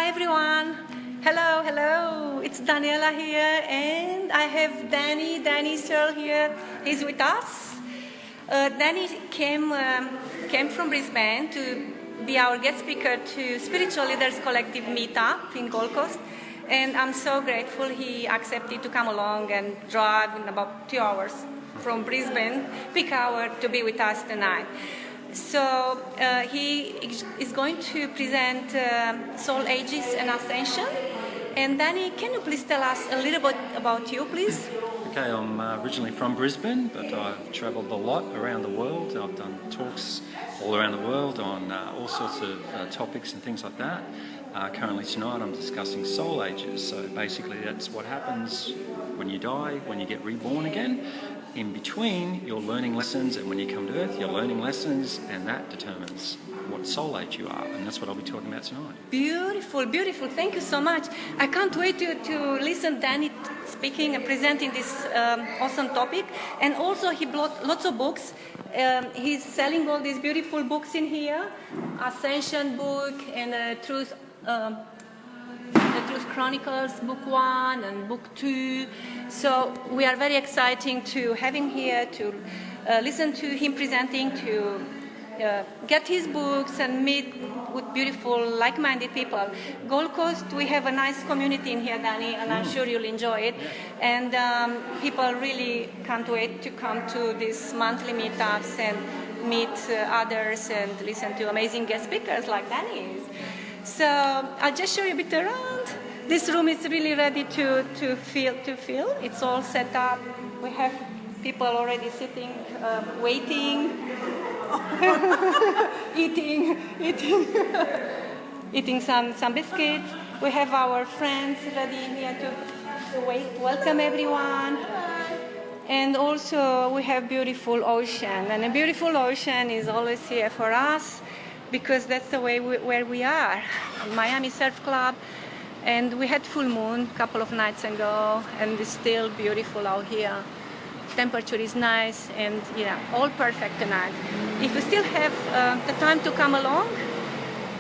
Hi everyone. Hello, hello. It's Daniela here, and I have Danny Searle here. He's with us. Danny came from Brisbane to be our guest speaker to Spiritual Leaders Collective Meetup in Gold Coast, and I'm so grateful he accepted to come along and drive in about 2 hours from Brisbane, peak hour, to be with us tonight. So he is going to present Soul Ages and Ascension. And Danny, can you please tell us a little bit about you, please? Okay, I'm originally from Brisbane, but I've travelled a lot around the world. I've done talks all around the world on all sorts of topics and things like that. Currently tonight I'm discussing soul ages. So basically that's what happens when you die, when you get reborn again. In between, you're learning lessons, and when you come to Earth, you're learning lessons, and that determines what soul age you are, and that's what I'll be talking about tonight. Beautiful, beautiful. Thank you so much. I can't wait to listen Danny speaking and presenting this awesome topic. And also he brought lots of books. He's selling all these beautiful books in here. Ascension book and Truth Chronicles, book 1 and book 2. So we are very excited to have him here, to listen to him presenting, to get his books and meet with beautiful, like-minded people. Gold Coast, we have a nice community in here, Danny, and I'm sure you'll enjoy it. And people really can't wait to come to these monthly meetups and meet others and listen to amazing guest speakers like Danny is. So I'll just show you a bit around. This room is really ready to fill. It's all set up. We have people already sitting, waiting, eating some biscuits. We have our friends ready here to welcome everyone. And also we have beautiful ocean, and a beautiful ocean is always here for us, because that's the way where we are, Miami Surf Club. And we had full moon a couple of nights ago, and it's still beautiful out here. Temperature is nice, and all perfect tonight. If you still have the time to come along,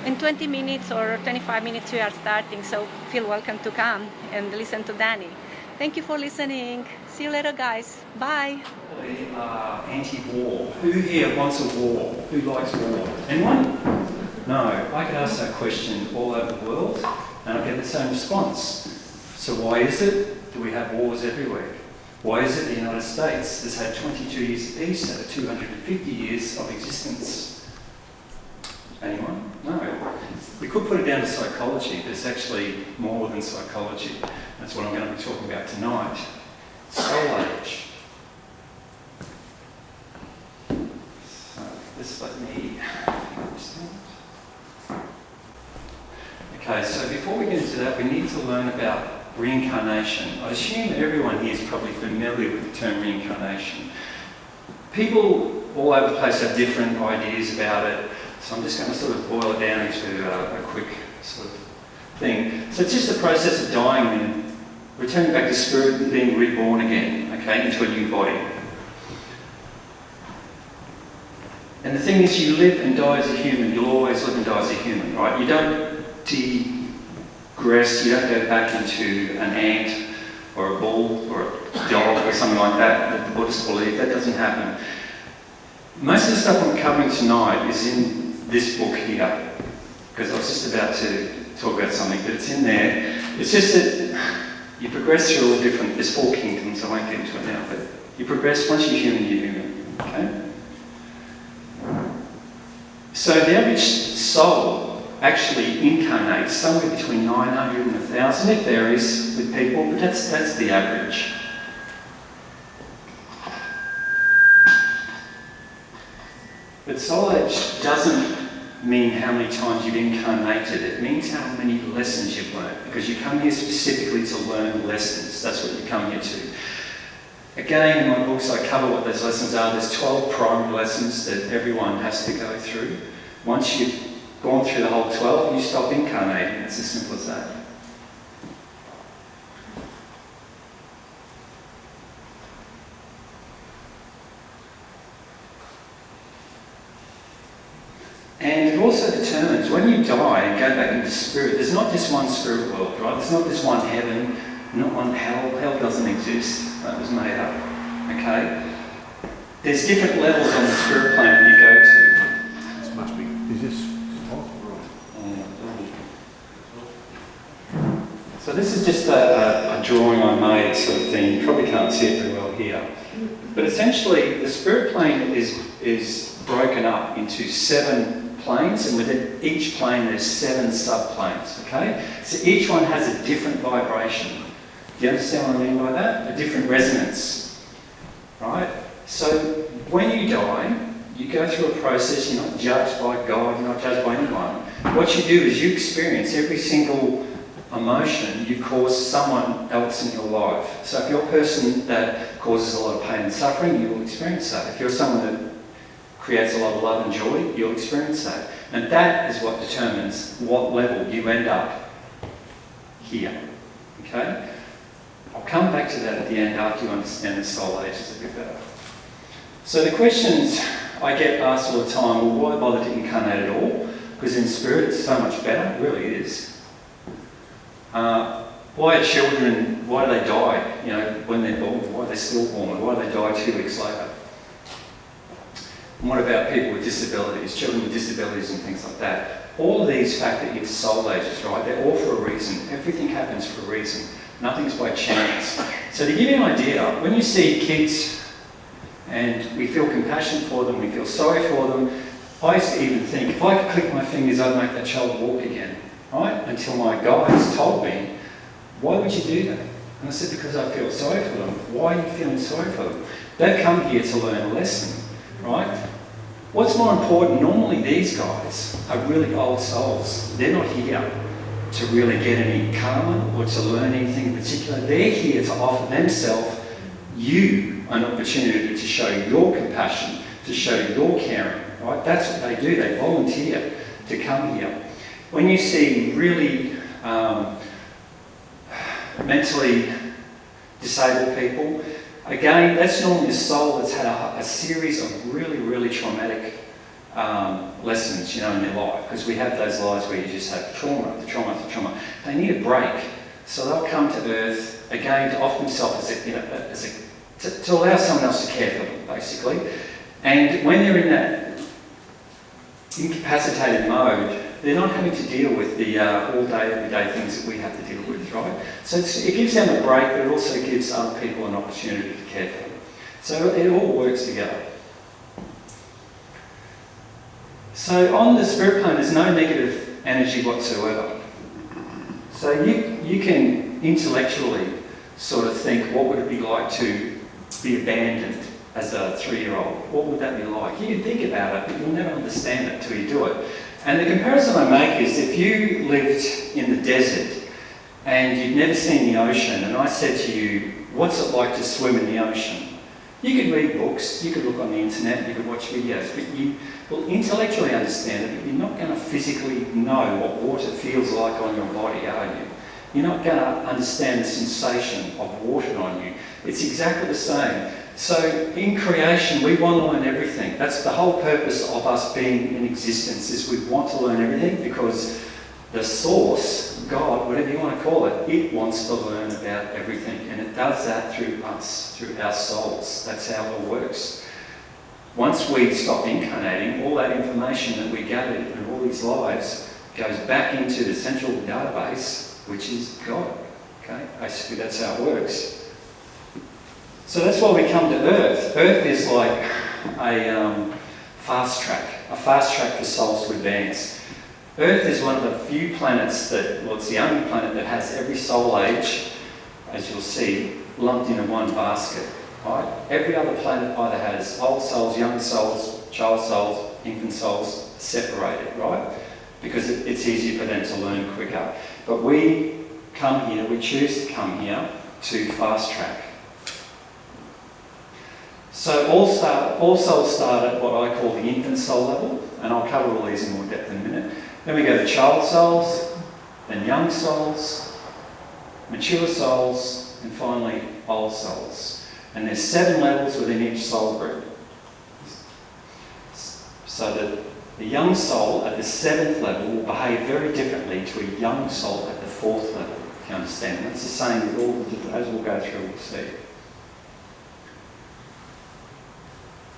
in 20 minutes or 25 minutes we are starting, so feel welcome to come and listen to Danny. Thank you for listening. See you later, guys. Bye. We are anti-war. Who here wants a war? Who likes war? Anyone? No. I could ask that question all over the world, and I get the same response. So why is it that we have wars everywhere? Why is it the United States has had 22 years of peace out of 250 years of existence? Anyone? No. We could put it down to psychology, but it's actually more than psychology. That's what I'm going to be talking about tonight. Soul age. So this let me. Okay, so before we get into that, we need to learn about reincarnation. I assume everyone here is probably familiar with the term reincarnation. People all over the place have different ideas about it, so I'm just going to sort of boil it down into a quick sort of thing. So it's just the process of dying and returning back to spirit and being reborn again, okay, into a new body. And the thing is, you live and die as a human. You'll always live and die as a human, right? You don't digress, you don't go back into an ant or a bull or a dog or something like that the Buddhists believe. That doesn't happen. Most of the stuff I'm covering tonight is in this book here, because I was just about to talk about something, but it's in there. It's just that you progress through all different, there's 4 kingdoms, I won't get into it now, but you progress, once you're human, okay? So the average soul actually incarnates somewhere between 900 and 1,000. It varies with people, but that's the average. But soul age doesn't mean how many times you've incarnated. It means how many lessons you've learned, because you come here specifically to learn lessons. That's what you come here to. Again, in my books I cover what those lessons are. There's 12 primary lessons that everyone has to go through. Once you've gone through the whole 12, you stop incarnating. It's as simple as that. And it also also determines when you die and go back into spirit, there's not just one spirit world, right? There's not just one heaven, not one hell. Hell doesn't exist. That was made up. Okay? There's different levels on the spirit plane that you go to. This must be. Is this possible? So this is just a drawing I made sort of thing. You probably can't see it very well here. But essentially, the spirit plane is broken up into 7 planes, and within each plane there's 7 subplanes, okay? So each one has a different vibration. Do you understand what I mean by that? A different resonance, right? So when you die, you go through a process. You're not judged by God, you're not judged by anyone. What you do is you experience every single emotion you cause someone else in your life. So if you're a person that causes a lot of pain and suffering, you will experience that. If you're someone that creates a lot of love and joy, you'll experience that. And that is what determines what level you end up here. Okay? I'll come back to that at the end after you understand the soul ages a bit better. So the questions I get asked all the time, well, why bother to incarnate at all? Because in spirit it's so much better. It really is. Why are children, why do they die, when they're born? Why are they stillborn? Why do they die 2 weeks later? And what about people with disabilities, children with disabilities and things like that? All of these factor into soul ages, right? They're all for a reason. Everything happens for a reason. Nothing's by chance. So to give you an idea, when you see kids and we feel compassion for them, we feel sorry for them, I used to even think, if I could click my fingers, I'd make that child walk again, right? Until my guides told me, why would you do that? And I said, because I feel sorry for them. Why are you feeling sorry for them? They've come here to learn a lesson, right? What's more important, normally these guys are really old souls. They're not here to really get any karma or to learn anything in particular. They're here to offer themselves, you, an opportunity to show your compassion, to show your caring, right? That's what they do. They volunteer to come here. When you see really mentally disabled people, again, that's normally a soul that's had a series of really, really traumatic lessons, in their life. Because we have those lives where you just have trauma after trauma after trauma. They need a break. So they'll come to Earth, again, to offer themselves to allow someone else to care for them, basically. And when they're in that incapacitated mode, they're not having to deal with the all-day, everyday things that we have to deal with, right? So it gives them a break, but it also gives other people an opportunity to care for them. So it all works together. So on the spirit plane, there's no negative energy whatsoever. So you can intellectually sort of think, what would it be like to be abandoned as a 3-year-old? What would that be like? You can think about it, but you'll never understand it until you do it. And the comparison I make is if you lived in the desert and you'd never seen the ocean, and I said to you, what's it like to swim in the ocean? You could read books, you could look on the internet, you could watch videos, but you will intellectually understand it, but you're not going to physically know what water feels like on your body, are you? You're not going to understand the sensation of water on you. It's exactly the same. So in creation, we want to learn everything. That's the whole purpose of us being in existence, is we want to learn everything because the source, God, whatever you want to call it, it wants to learn about everything. And it does that through us, through our souls. That's how it works. Once we stop incarnating, all that information that we gathered in all these lives goes back into the central database, which is God. Okay? Basically, that's how it works. So that's why we come to Earth. Earth is like a fast track for souls to advance. Earth is one of the few planets it's the only planet that has every soul age, as you'll see, lumped into one basket. Right? Every other planet either has old souls, young souls, child souls, infant souls separated, right? Because it's easier for them to learn quicker. But we come here, we choose to come here to fast track. So all souls start at what I call the infant soul level, and I'll cover all these in more depth in a minute. Then we go to child souls, then young souls, mature souls, and finally old souls. And there's 7 levels within each soul group. So that The young soul at the 7th level will behave very differently to a young soul at the 4th level, if you understand. That's the same with all the different, as we'll go through, we'll see.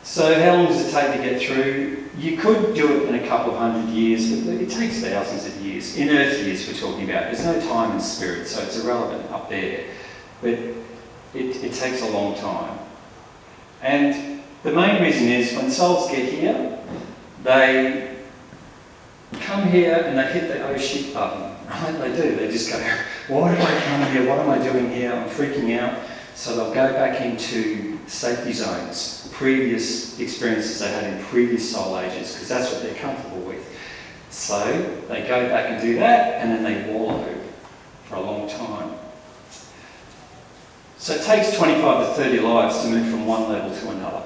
So how long does it take to get through? You could do it in a couple of hundred years, but it takes thousands of years. In Earth years we're talking about. There's no time in spirit, so it's irrelevant up there. But it takes a long time. And the main reason is when souls get here, they come here and they hit the oh shit button, right? They do. They just go, why did I come here? What am I doing here? I'm freaking out. So they'll go back into safety zones, previous experiences they had in previous soul ages, because that's what they're comfortable with. So they go back and do that, and then they wallow for a long time. So it takes 25 to 30 lives to move from one level to another.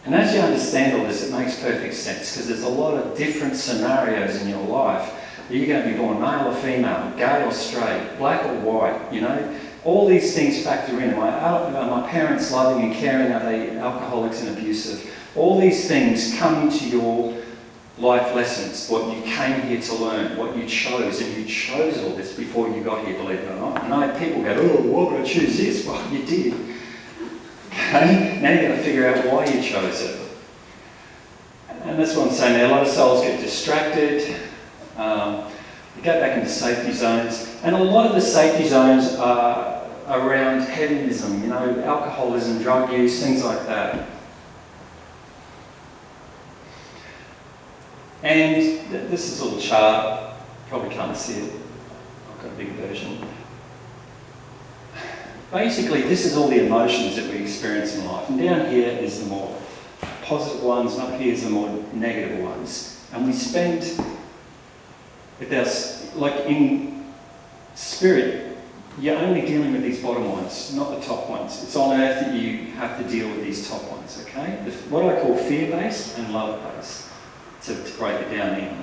And as you understand all this, it makes perfect sense, because there's a lot of different scenarios in your life. Are you going to be born male or female, gay or straight, black or white, you know? All these things factor in. Are my parents loving and caring? Are they alcoholics and abusive? All these things come into your life lessons, what you came here to learn, what you chose, and you chose all this before you got here, believe it or not. And I know people go, oh, why would I choose this? Well, you did. Okay? Now you've got to figure out why you chose it. And that's what I'm saying there. A lot of souls get distracted. They go back into safety zones. And a lot of the safety zones are around hedonism, you know, alcoholism, drug use, things like that. And this is a little chart. Probably can't see it. I've got a bigger version. Basically, this is all the emotions that we experience in life. And down here is the more positive ones, and up here is the more negative ones. And we spend, with our, like in spirit, you're only dealing with these bottom ones, not the top ones. It's on earth that you have to deal with these top ones, okay? What I call fear-based and love-based, to break it down in.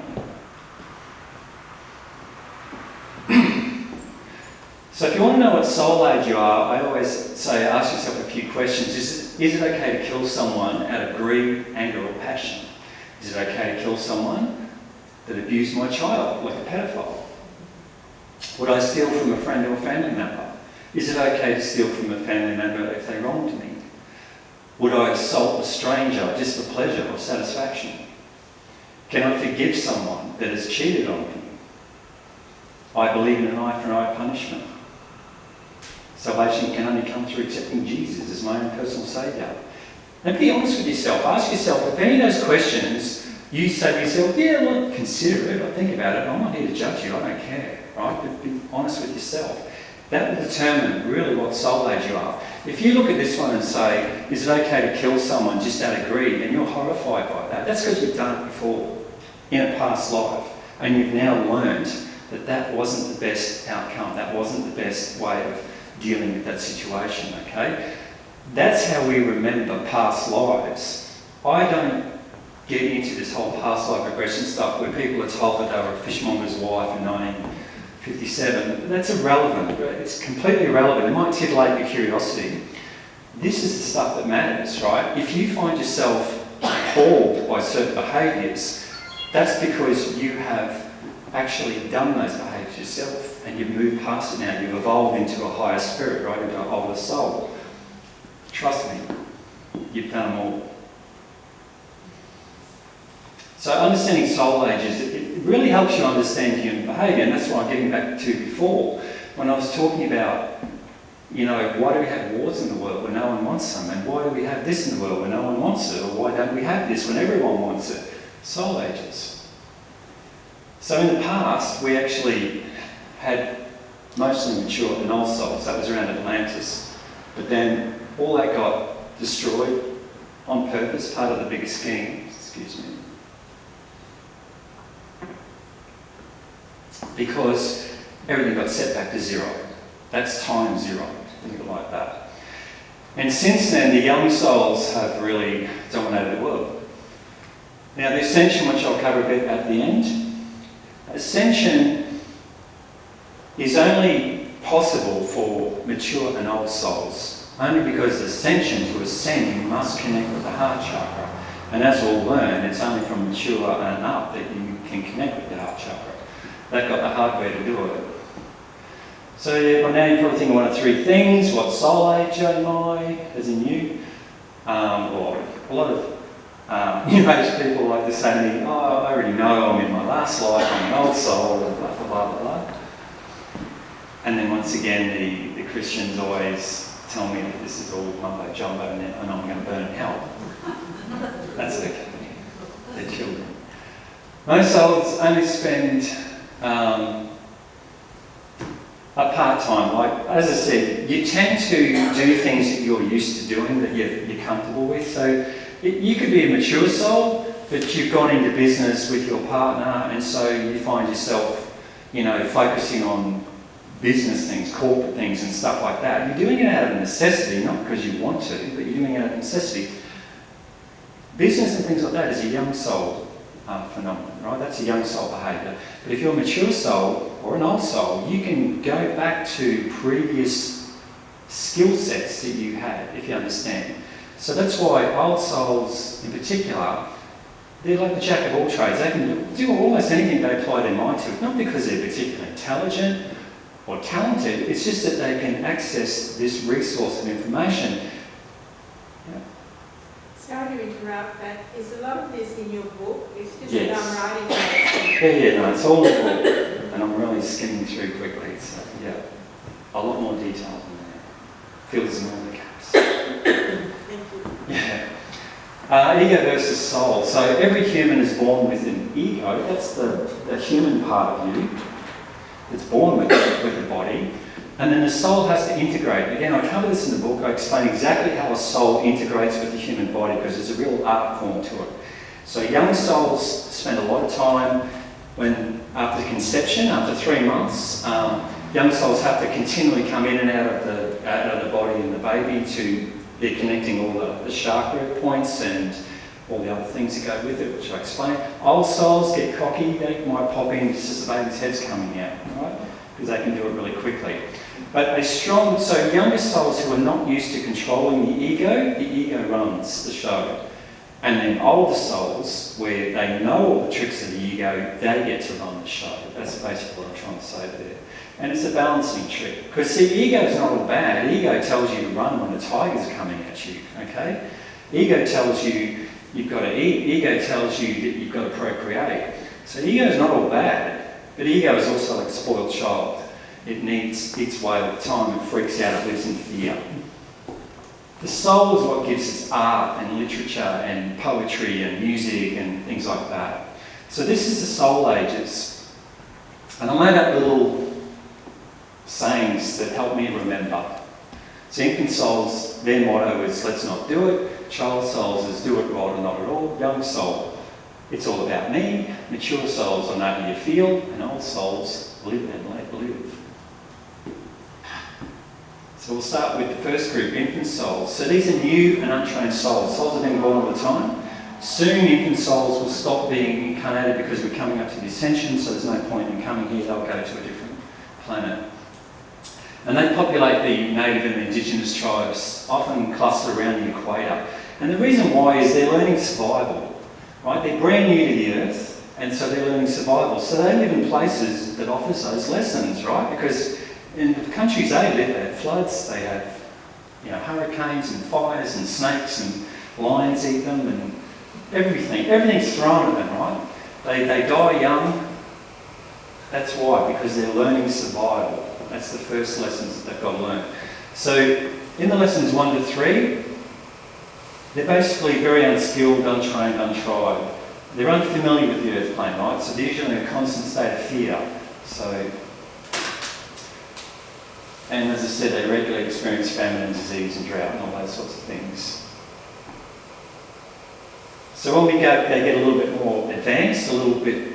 So if you want to know what soul age you are, I always say ask yourself a few questions. Is it okay to kill someone out of greed, anger or passion? Is it okay to kill someone that abused my child, like a pedophile? Would I steal from a friend or family member? Is it okay to steal from a family member if they wronged me? Would I assault a stranger just for pleasure or satisfaction? Can I forgive someone that has cheated on me? I believe in an eye for an eye punishment. Salvation can only come through accepting Jesus as my own personal saviour. And be honest with yourself. Ask yourself, if any of those questions, you say to yourself, yeah, well, consider it, I'll think about it, I'm not here to judge you, I don't care, right? But be honest with yourself. That will determine really what soul age you are. If you look at this one and say, is it okay to kill someone just out of greed, and you're horrified by that, that's because you've done it before, in a past life, and you've now learned that that wasn't the best outcome, that wasn't the best way of dealing with that situation, okay? That's how we remember past lives. I don't get into this whole past life regression stuff where people are told that they were a fishmonger's wife in 1957. That's irrelevant. It's completely irrelevant. It might titillate your curiosity. This is the stuff that matters, right? If you find yourself appalled by certain behaviours, that's because you have actually done those behaviours yourself and you've moved past it now. You've evolved into a higher spirit, right? Into an older soul. Trust me, you've done them all. So understanding soul ages, it really helps you understand human behaviour, and that's what I'm getting back to before. When I was talking about, you know, why do we have wars in the world when no one wants them? And why do we have this in the world when no one wants it? Or why don't we have this when everyone wants it? Soul ages. So in the past, we actually had mostly mature and old souls. That was around Atlantis. But then all that got destroyed on purpose, part of the bigger scheme. Excuse me. Because everything got set back to zero. That's time zero. Think of it like that. And since then, the young souls have really dominated the world. Now, the ascension, which I'll cover a bit at the end, ascension is only possible for mature and old souls, only because ascension, to ascend, you must connect with the heart chakra. And as we'll learn, it's only from mature and up that you can connect with the heart chakra. They've got the hardware to do it. So by now you're probably thinking one of three things. What soul age am I, as in you? Or a lot of new age people like to say to me, oh, I already know I'm in my last life, I'm an old soul, and blah, blah, blah, blah. And then once again, the Christians always tell me that this is all mumbo jumbo and I'm going to burn in hell. That's okay. They're children. Most souls only spend a part-time. Like, as I said, you tend to do things that you're used to doing, that you're comfortable with. So you could be a mature soul, but you've gone into business with your partner, and so you find yourself, focusing on business things, corporate things and stuff like that. You're doing it out of necessity, not because you want to, but you're doing it out of necessity. Business and things like that is a young soul phenomenon, right? That's a young soul behaviour. But if you're a mature soul or an old soul, you can go back to previous skill sets that you had, if you understand. So that's why old souls in particular, they're like the jack of all trades. They can do almost anything they apply their mind to, not because they're particularly intelligent or talented, it's just that they can access this resource of information. Yeah. Sorry to interrupt, but is a lot of this in your book? It's just Yes. that I'm writing it. Yeah, no, it's all in the book, and I'm really skimming through quickly, so yeah, a lot more detail than that. Fills in all the gaps. Thank you. Yeah. Ego versus soul. So every human is born with an ego. That's the human part of you. It's born with the body. And then the soul has to integrate. Again, I cover this in the book. I explain exactly how a soul integrates with the human body because there's a real art form to it. So young souls spend a lot of time after conception, after 3 months, young souls have to continually come in and out of the body and the baby to be connecting all the chakra points and all the other things that go with it, which I explain. Old souls get cocky, they might pop in just as the baby's head's coming out, right? Because they can do it really quickly. But so younger souls who are not used to controlling the ego runs the show. And then older souls, where they know all the tricks of the ego, they get to run the show. That's basically what I'm trying to say there. And it's a balancing trick. Because see, ego is not all bad. Ego tells you to run when the tiger's coming at you, okay? Ego tells you you've got to eat. Ego tells you that you've got to procreate. So ego is not all bad, but ego is also like a spoiled child. It needs its way all the time. It freaks out. It lives in fear. The soul is what gives us art and literature and poetry and music and things like that. So this is the Soul Ages. And I made up little sayings that help me remember. So infant souls, their motto is let's not do it. Child souls is do it right or not at all. Young soul, it's all about me. Mature souls, I know how you feel. And old souls, live and let live. So we'll start with the first group, infant souls. So these are new and untrained souls. Souls have been born all the time. Soon infant souls will stop being incarnated because we're coming up to the ascension, so there's no point in coming here. They'll go to a different planet. And they populate the native and indigenous tribes, often clustered around the equator. And the reason why is they're learning survival, right? They're brand new to the earth, and so they're learning survival. So they live in places that offers those lessons, right? Because in the countries they live, they have floods, they have hurricanes and fires and snakes and lions eat them and everything. Everything's thrown at them, right? They die young. That's why, because they're learning survival. That's the first lessons that they've got to learn. So in the lessons 1 to 3, they're basically very unskilled, untrained, untried. They're unfamiliar with the earth plane, right? So they're usually in a constant state of fear. And as I said, they regularly experience famine and disease and drought and all those sorts of things. So when we go, they get a little bit more advanced, a little bit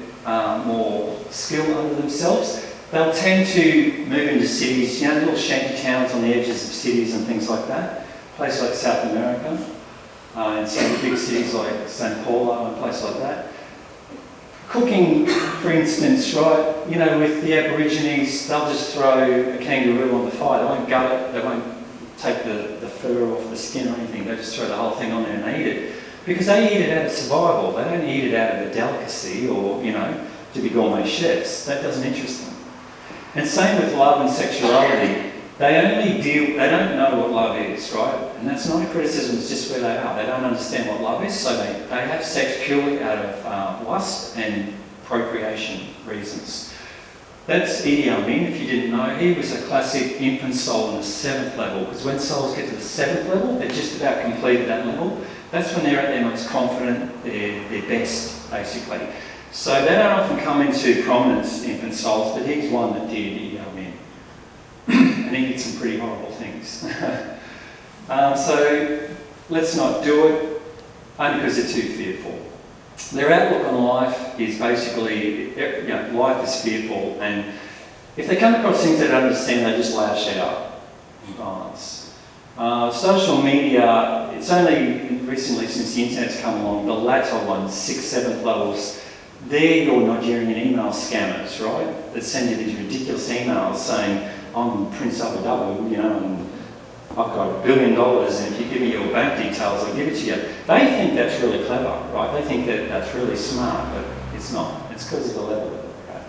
more skill under themselves. They'll tend to move into cities, little shanty towns on the edges of cities and things like that. Places like South America, and some of the big cities like St. Paulo and places like that. Cooking, for instance, right, with the Aborigines, they'll just throw a kangaroo on the fire. They won't gut it, they won't take the fur off the skin or anything, they just throw the whole thing on there and eat it. Because they eat it out of survival. They don't eat it out of a delicacy or, you know, to be gourmet chefs. That doesn't interest them. And same with love and sexuality. They don't know what love is, right? And that's not a criticism, it's just where they are. They don't understand what love is, so they have sex purely out of lust and procreation reasons. That's Idi Amin, if you didn't know. He was a classic infant soul in the 7th level, because when souls get to the 7th level, they're just about completed that level. That's when they're at their most confident, their best, basically. So they don't often come into prominence, infant souls, but he's one that did, Idi Amin. And he did some pretty horrible things. So let's not do it, only because they're too fearful. Their outlook on life is basically, you know, life is fearful, and if they come across things they don't understand, they just lash out in violence. Social media, it's only recently since the internet's come along, the latter ones, 6th, 7th levels, they're your Nigerian email scammers, right? That send you these ridiculous emails saying, I'm Prince Abu Dhabi, you know, and I've got $1 billion, and if you give me your bank details, I'll give it to you. They think that's really clever, right? They think that that's really smart, but it's not. It's because of the level of it, right?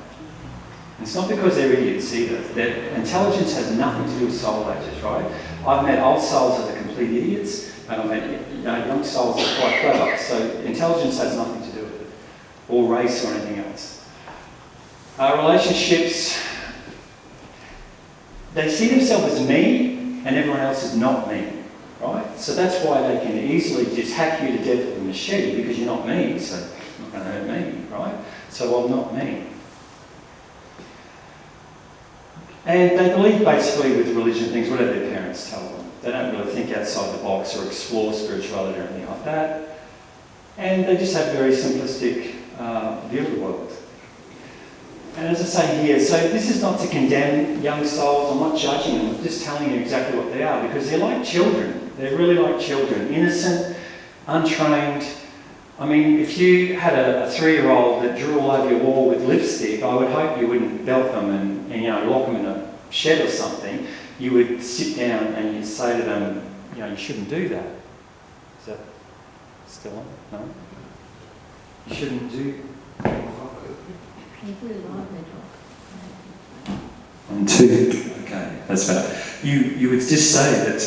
And it's not because they're idiots either. Their intelligence has nothing to do with soul ages, right? I've met old souls that are complete idiots, and I've met young souls that are quite clever. So intelligence has nothing to do with it, or race or anything else. Relationships, they see themselves as me, and everyone else is not me, right? So that's why they can easily just hack you to death with a machete, because you're not me, so it's not going to hurt me, right? So I'm not me. And they believe basically with religion things, whatever their parents tell them. They don't really think outside the box or explore spirituality or anything like that. And they just have a very simplistic view of the world. And as I say here, so this is not to condemn young souls, I'm not judging them, I'm just telling you exactly what they are, because they're like children. They're really like children, innocent, untrained. I mean, if you had a 3-year-old that drew all over your wall with lipstick, I would hope you wouldn't belt them and you know, lock them in a shed or something. You would sit down and you'd say to them, you know, you shouldn't do that. Is that still on? No? You shouldn't do... On 2. Okay, that's better. You would just say that,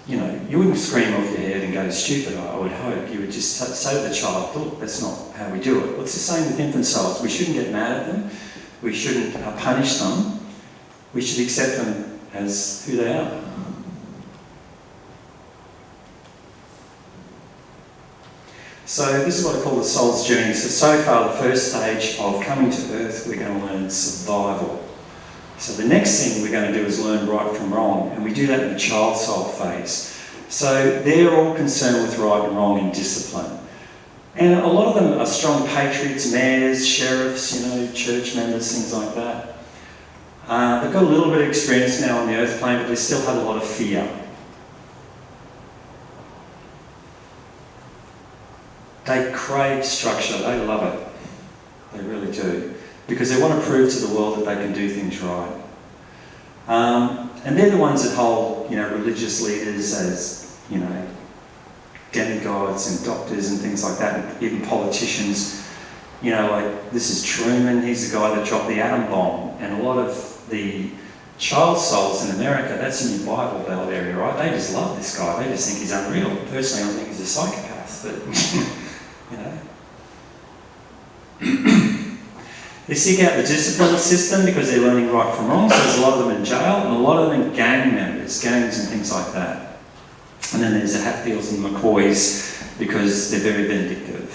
you know, you wouldn't scream off your head and go stupid, I would hope. You would just say to the child, look, that's not how we do it. Well, it's the same with infant souls. We shouldn't get mad at them. We shouldn't punish them. We should accept them as who they are. So this is what I call the soul's journey. So far, the first stage of coming to earth, we're going to learn survival. So the next thing we're going to do is learn right from wrong, and we do that in the child soul phase. So they're all concerned with right and wrong and discipline. And a lot of them are strong patriots, mayors, sheriffs, you know, church members, things like that. They've got a little bit of experience now on the earth plane, but they still have a lot of fear. They crave structure, they love it. They really do. Because they want to prove to the world that they can do things right. And they're the ones that hold, you know, religious leaders as, you know, demigods and doctors and things like that, and even politicians. You know, like, this is Truman, he's the guy that dropped the atom bomb, and a lot of the child souls in America, that's in your Bible Belt area, right? They just love this guy, they just think he's unreal. Personally, I think he's a psychopath, but... You know. They seek out the discipline system because they're learning right from wrong, so there's a lot of them in jail, and a lot of them in gang members, gangs and things like that. And then there's the Hatfields and McCoys because they're very vindictive.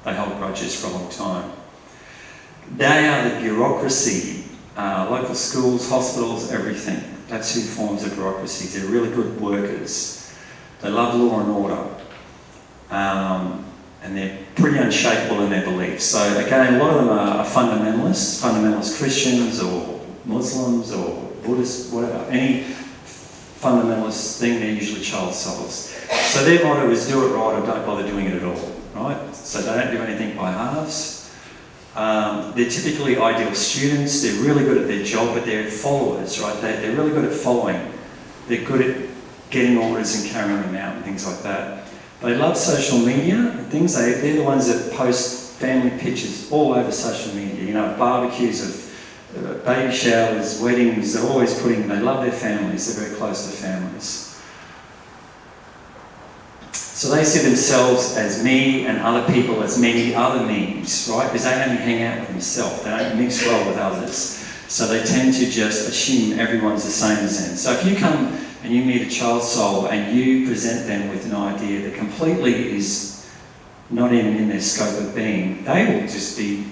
They hold grudges for a long time. They are the bureaucracy, local schools, hospitals, everything. That's who forms the bureaucracy. They're really good workers. They love law and order. And they're pretty unshakable in their beliefs. So again, a lot of them are fundamentalist Christians or Muslims or Buddhists, whatever. Any fundamentalist thing, they're usually child souls. So their motto is do it right or don't bother doing it at all, right? So they don't do anything by halves. They're typically ideal students. They're really good at their job, but they're followers, right? They're really good at following. They're good at getting orders and carrying them out and things like that. They love social media and things. They're the ones that post family pictures all over social media. You know, barbecues of baby showers, weddings. They're always they love their families. They're very close to families. So they see themselves as me and other people as many other me's, right? Because they only hang out with themselves. They don't mix well with others. So they tend to just assume everyone's the same as them. So if you come and you meet a child soul and you present them with an idea that completely is not even in their scope of being, they will just be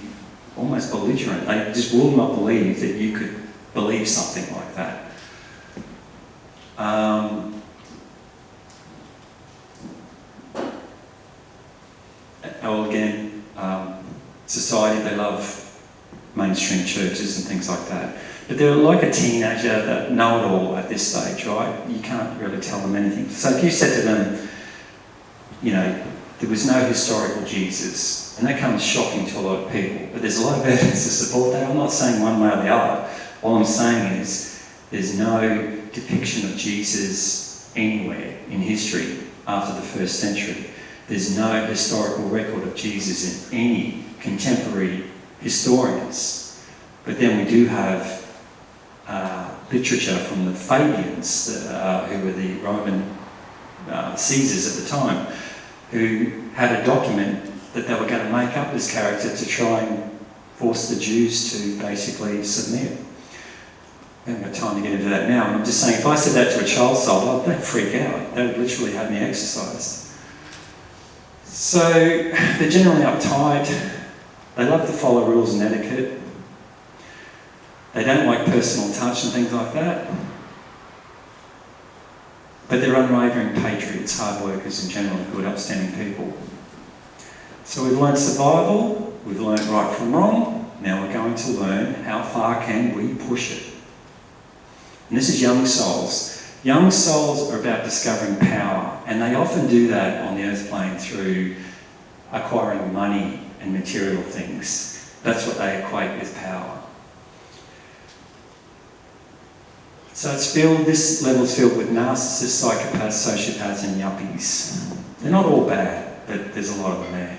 almost belligerent. They just will not believe that you could believe something like that. Again, society, they love mainstream churches and things like that. But they're like a teenager that know it all at this stage, right? You can't really tell them anything. So if you said to them, you know, there was no historical Jesus, and that comes shocking to a lot of people, but there's a lot of evidence to support that. I'm not saying one way or the other. All I'm saying is there's no depiction of Jesus anywhere in history after the first century. There's no historical record of Jesus in any contemporary historians. But then we do have literature from the Fabians, who were the Roman Caesars at the time, who had a document that they were going to make up this character to try and force the Jews to basically submit. I haven't got time to get into that now. I'm just saying, if I said that to a child soul, they'd freak out. They would literally have me exercised. So they're generally uptight. They love to follow rules and etiquette. They don't like personal touch and things like that. But they're unwavering patriots, hard workers, and generally good, upstanding people. So we've learned survival, we've learned right from wrong. Now we're going to learn how far can we push it. And this is young souls. Young souls are about discovering power, and they often do that on the earth plane through acquiring money and material things. That's what they equate with power. So this level is filled with narcissists, psychopaths, sociopaths and yuppies. They're not all bad, but there's a lot of them there.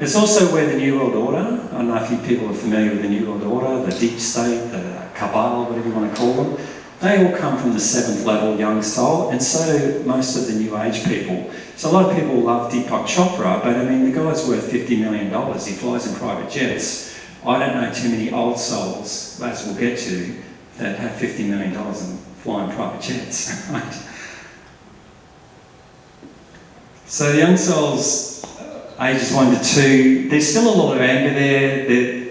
It's also where the New World Order, I don't know if you people are familiar with the New World Order, the deep state, the cabal, whatever you want to call them, they all come from the 7th level young soul, and so do most of the New Age people. So a lot of people love Deepak Chopra, but I mean, the guy's worth $50 million. He flies in private jets. I don't know too many old souls, as we'll get to, that have $50 million and fly in private jets. Right? So the young souls, ages 1 to 2, there's still a lot of anger there.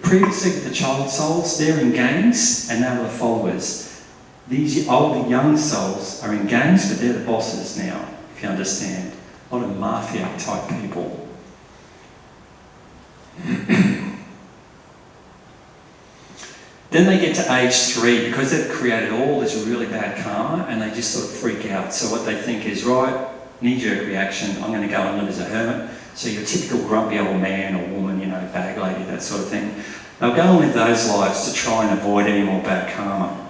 Previously with the child souls, they're in gangs and they're the followers. These older young souls are in gangs, but they're the bosses now, if you understand. A lot of mafia type people. Then they get to age 3, because they've created all this really bad karma, and they just sort of freak out. So what they think is, right, knee-jerk reaction, I'm going to go and live as a hermit. So your typical grumpy old man or woman, you know, bag lady, that sort of thing. They'll go and live those lives to try and avoid any more bad karma.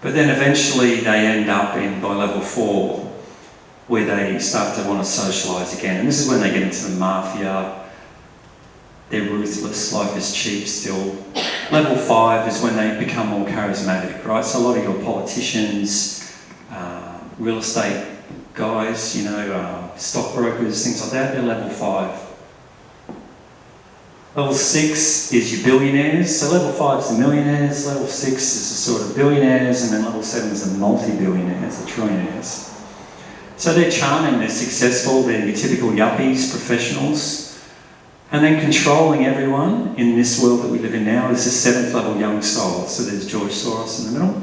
But then eventually they end up by level 4, where they start to want to socialise again. And this is when they get into the mafia. They're ruthless, life is cheap still. Level 5 is when they become more charismatic, right? So a lot of your politicians, real estate guys, you know, stockbrokers, things like that, they're level 5. Level 6 is your billionaires. So level 5 is the millionaires, level 6 is the sort of billionaires, and then level 7 is the multi-billionaires, the trillionaires. So they're charming, they're successful, they're your typical yuppies, professionals. And then controlling everyone in this world that we live in now is the 7th level young soul. So there's George Soros in the middle.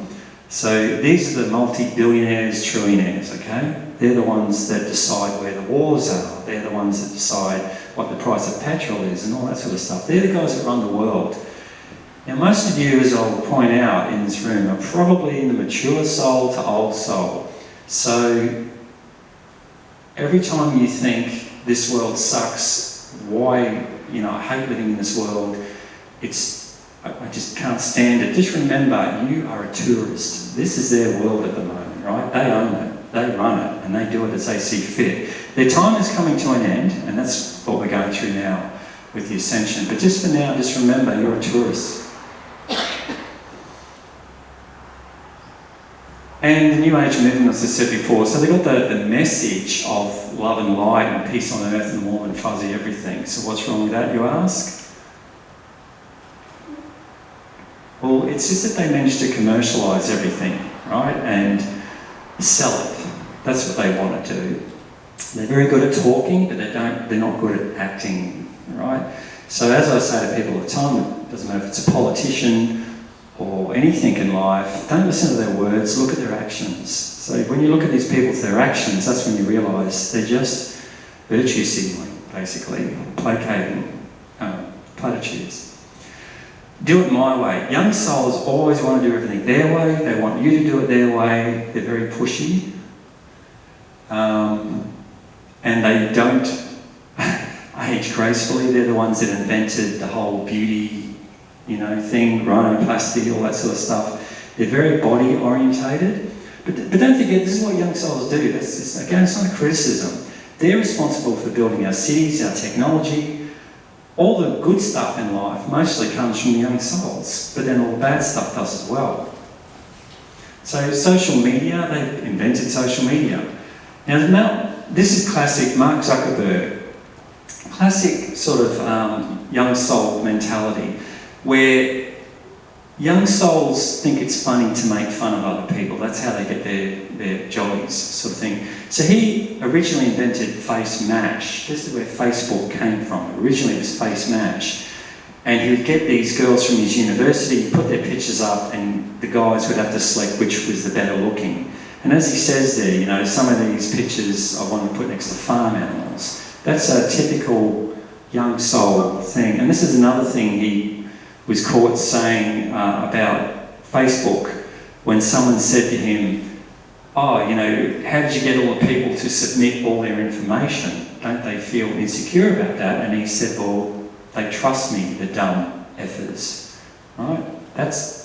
So these are the multi-billionaires, trillionaires, okay? They're the ones that decide where the wars are. They're the ones that decide what the price of petrol is and all that sort of stuff. They're the guys that run the world. Now most of you, as I'll point out in this room, are probably in the mature soul to old soul. So every time you think this world sucks, why, you know, I hate living in this world, I just can't stand it. Just remember, you are a tourist. This is their world at the moment, right? They own it. They run it and they do it as they see fit. Their time is coming to an end, and that's what we're going through now with the Ascension. But just for now, just remember, you're a tourist. And the New Age movement, as I said before, so they got the message of love and light and peace on earth and warm and fuzzy everything. So what's wrong with that, you ask? Well, it's just that they managed to commercialise everything, right? And sell it. That's what they want to do. They're very good at talking, but they're not good at acting, right? So as I say to people all the time, it doesn't matter if it's a politician or anything in life, don't listen to their words, look at their actions. So when you look at these people for their actions, that's when you realise they're just virtue signalling, basically, placating platitudes. Do it my way. Young souls always want to do everything their way. They want you to do it their way. They're very pushy. And they don't age gracefully. They're the ones that invented the whole beauty, thing, rhinoplasty, all that sort of stuff. They're very body orientated. But don't forget, this is what young souls do. Again, it's not a criticism. They're responsible for building our cities, our technology. All the good stuff in life mostly comes from the young souls, but then all the bad stuff does as well. So social media, they invented social media. Now this is classic Mark Zuckerberg. Classic sort of young soul mentality, where young souls think it's funny to make fun of other people. That's how they get their jollies, sort of thing. So he originally invented Face Mash. This is where Facebook came from. Originally it was Face Mash. And he would get these girls from his university, put their pictures up, and the guys would have to select which was the better looking. And as he says there, some of these pictures I want to put next to farm animals. That's a typical young soul thing. And this is another thing he was caught saying about Facebook when someone said to him, how did you get all the people to submit all their information? Don't they feel insecure about that? And he said, well, they trust me, the dumb effers. Right? That's